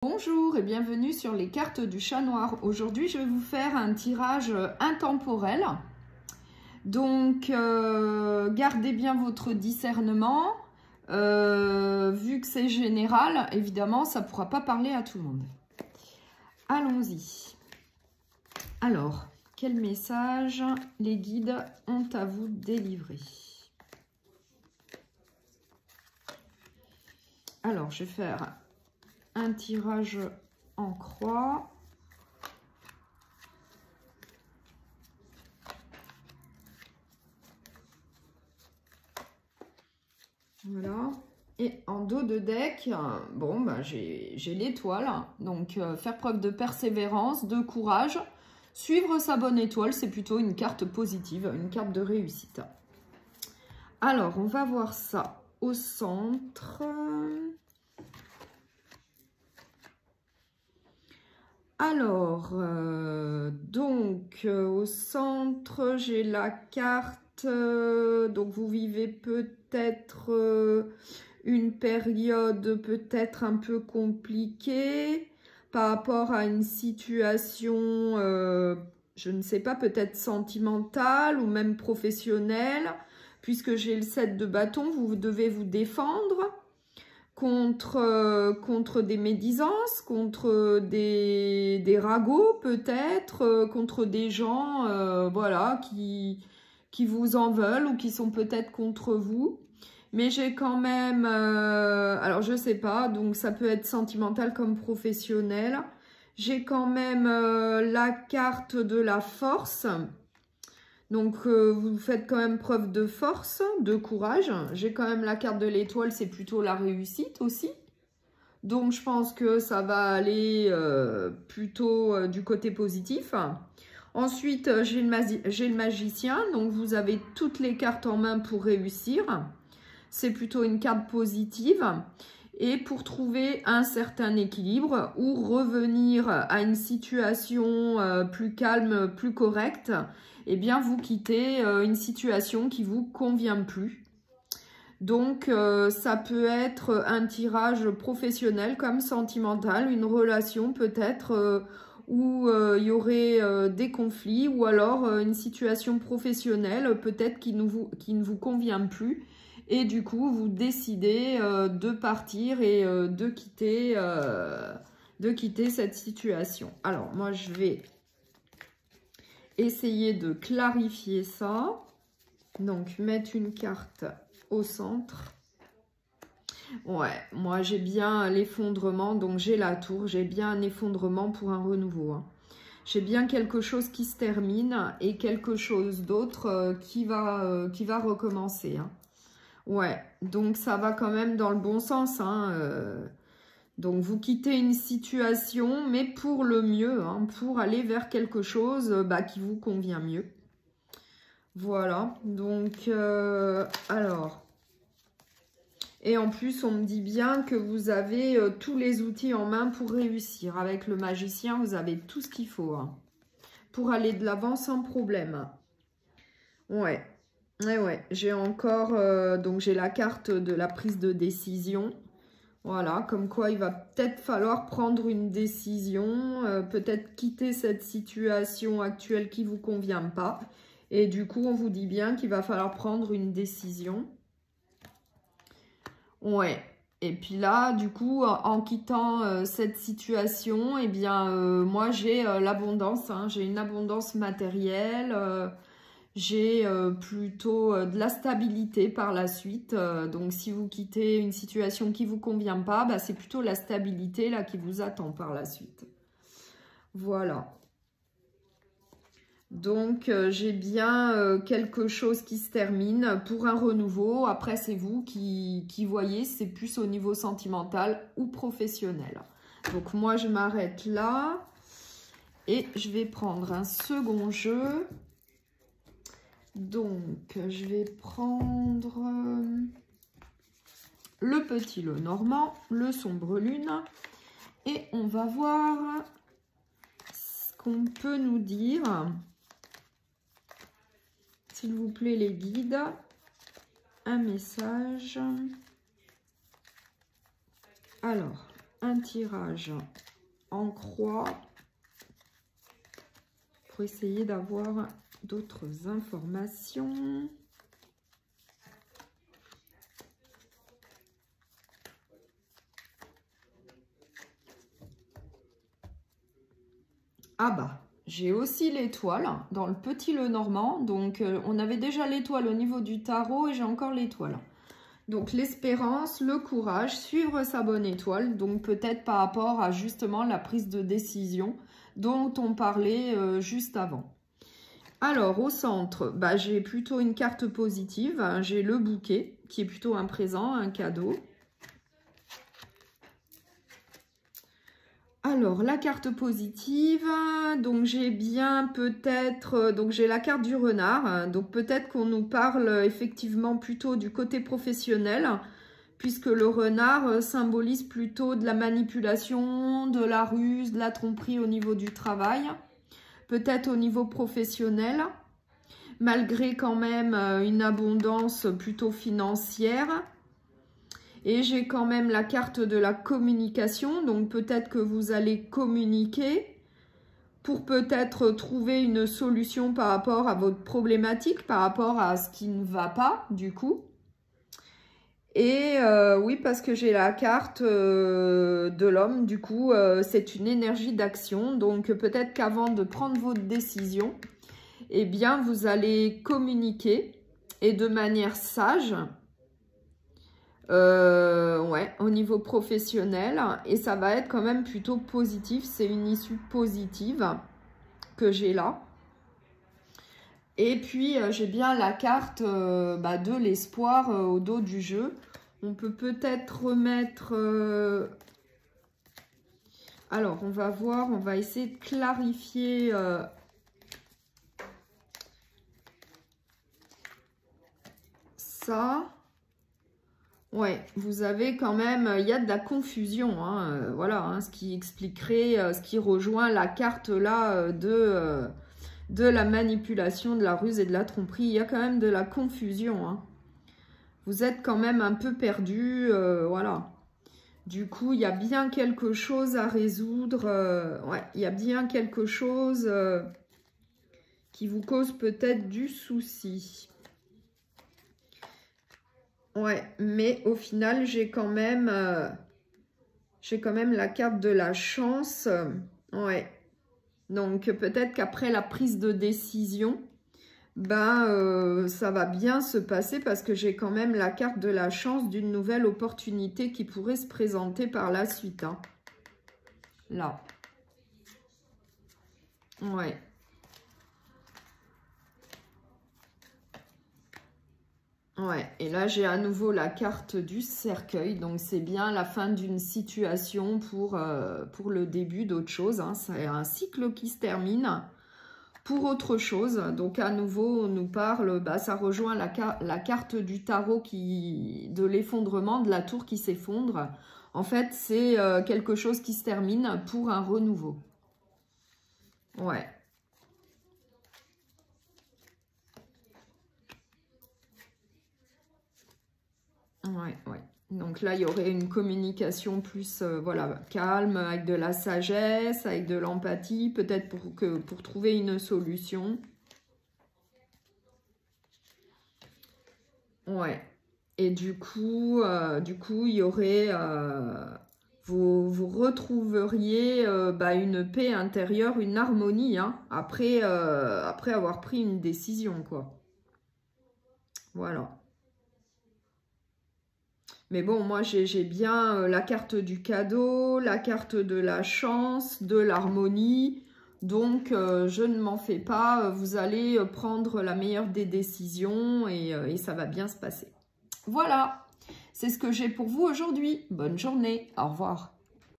Bonjour et bienvenue sur les cartes du chat noir. Aujourd'hui, je vais vous faire un tirage intemporel. Donc, gardez bien votre discernement. Vu que c'est général, évidemment, ça ne pourra pas parler à tout le monde. Allons-y. Alors, quel message les guides ont à vous délivrer? Alors, je vais faire un tirage en croix. Voilà. Et en dos de deck, bon, bah, j'ai l'étoile. Donc, faire preuve de persévérance, de courage. Suivre sa bonne étoile, c'est plutôt une carte positive, une carte de réussite. Alors, on va voir ça au centre. Alors, au centre, j'ai la carte, donc vous vivez peut-être une période peut-être un peu compliquée par rapport à une situation, je ne sais pas, peut-être sentimentale ou même professionnelle, puisque j'ai le 7 de bâton, vous devez vous défendre contre des médisances, contre des ragots peut-être, contre des gens voilà, qui vous en veulent ou qui sont peut-être contre vous. Mais j'ai quand même, alors je sais pas, donc ça peut être sentimental comme professionnel. J'ai quand même la carte de la force. Donc, vous faites quand même preuve de force, de courage. J'ai quand même la carte de l'étoile, c'est plutôt la réussite aussi. Donc, je pense que ça va aller plutôt du côté positif. Ensuite, j'ai le magicien. Donc, vous avez toutes les cartes en main pour réussir. C'est plutôt une carte positive. Et pour trouver un certain équilibre ou revenir à une situation plus calme, plus correcte, eh bien, vous quittez une situation qui ne vous convient plus. Donc, ça peut être un tirage professionnel comme sentimental, une relation peut-être où il y aurait des conflits ou alors une situation professionnelle peut-être qui ne vous convient plus. Et du coup, vous décidez de partir et de quitter cette situation. Alors, moi, je vais essayer de clarifier ça. Donc, mettre une carte au centre. Ouais, moi, j'ai bien l'effondrement. Donc, j'ai la tour. J'ai bien un effondrement pour un renouveau. Hein. J'ai bien quelque chose qui se termine et quelque chose d'autre qui va recommencer. Hein. Ouais, donc ça va quand même dans le bon sens. Hein, donc vous quittez une situation, mais pour le mieux, hein, pour aller vers quelque chose qui vous convient mieux. Voilà, donc alors. Et en plus, on me dit bien que vous avez tous les outils en main pour réussir. Avec le magicien, vous avez tout ce qu'il faut hein, pour aller de l'avant sans problème. Ouais. Ouais, j'ai encore, donc j'ai la carte de la prise de décision. Voilà, comme quoi il va peut-être falloir prendre une décision, peut-être quitter cette situation actuelle qui ne vous convient pas. Et du coup, on vous dit bien qu'il va falloir prendre une décision. Ouais, et puis là, du coup, en quittant cette situation, eh bien, moi j'ai l'abondance, hein, j'ai une abondance matérielle. J'ai plutôt de la stabilité par la suite. Donc, si vous quittez une situation qui ne vous convient pas, c'est plutôt la stabilité là qui vous attend par la suite. Voilà. Donc, j'ai bien quelque chose qui se termine pour un renouveau. Après, c'est vous qui voyez, c'est plus au niveau sentimental ou professionnel. Donc, moi, je m'arrête là. Et je vais prendre un second jeu. Donc, je vais prendre le petit le normand, le sombre lune. Et on va voir ce qu'on peut nous dire. S'il vous plaît, les guides, un message. Alors, un tirage en croix pour essayer d'avoir d'autres informations. Ah bah, j'ai aussi l'étoile dans le petit Lenormand. Donc, on avait déjà l'étoile au niveau du tarot et j'ai encore l'étoile. Donc, l'espérance, le courage, suivre sa bonne étoile. Donc, peut-être par rapport à justement la prise de décision dont on parlait juste avant. Alors, au centre, bah, j'ai plutôt une carte positive. Hein, j'ai le bouquet qui est plutôt un présent, un cadeau. Alors, la carte positive, donc j'ai bien peut-être, donc j'ai la carte du renard, donc peut-être qu'on nous parle effectivement plutôt du côté professionnel, puisque le renard symbolise plutôt de la manipulation, de la ruse, de la tromperie au niveau du travail, peut-être au niveau professionnel, malgré quand même une abondance plutôt financière. Et j'ai quand même la carte de la communication, donc peut-être que vous allez communiquer pour peut-être trouver une solution par rapport à votre problématique, par rapport à ce qui ne va pas du coup. Et oui, parce que j'ai la carte de l'homme, du coup, c'est une énergie d'action. Donc peut-être qu'avant de prendre votre décision, eh bien vous allez communiquer et de manière sage. Ouais, au niveau professionnel, et ça va être quand même plutôt positif, c'est une issue positive que j'ai là. Et puis j'ai bien la carte de l'espoir au dos du jeu. On peut peut-être remettre... Alors, on va voir, on va essayer de clarifier... ça... Ouais, vous avez quand même, il y a de la confusion, hein, voilà, hein, ce qui expliquerait, ce qui rejoint la carte là de la manipulation, de la ruse et de la tromperie. Il y a quand même de la confusion, hein. Vous êtes quand même un peu perdu, voilà. Du coup, il y a bien quelque chose à résoudre, ouais, il y a bien quelque chose qui vous cause peut-être du souci. Ouais, mais au final, j'ai quand même la carte de la chance. Ouais. Donc, peut-être qu'après la prise de décision, ben, ça va bien se passer parce que j'ai quand même la carte de la chance d'une nouvelle opportunité qui pourrait se présenter par la suite. Hein. Là. Ouais. Ouais, et là j'ai à nouveau la carte du cercueil, donc c'est bien la fin d'une situation pour le début d'autre chose. Hein. C'est un cycle qui se termine pour autre chose. Donc à nouveau on nous parle, bah, ça rejoint la carte du tarot de l'effondrement, de la tour qui s'effondre. En fait c'est quelque chose qui se termine pour un renouveau. Ouais. Ouais, ouais. Donc là, il y aurait une communication plus voilà, calme, avec de la sagesse, avec de l'empathie, peut-être pour trouver une solution. Ouais. Et du coup, il y aurait... vous retrouveriez une paix intérieure, une harmonie, hein, après avoir pris une décision, quoi. Voilà. Mais bon, moi, j'ai bien la carte du cadeau, la carte de la chance, de l'harmonie. Donc, je ne m'en fais pas. Vous allez prendre la meilleure des décisions et ça va bien se passer. Voilà, c'est ce que j'ai pour vous aujourd'hui. Bonne journée. Au revoir.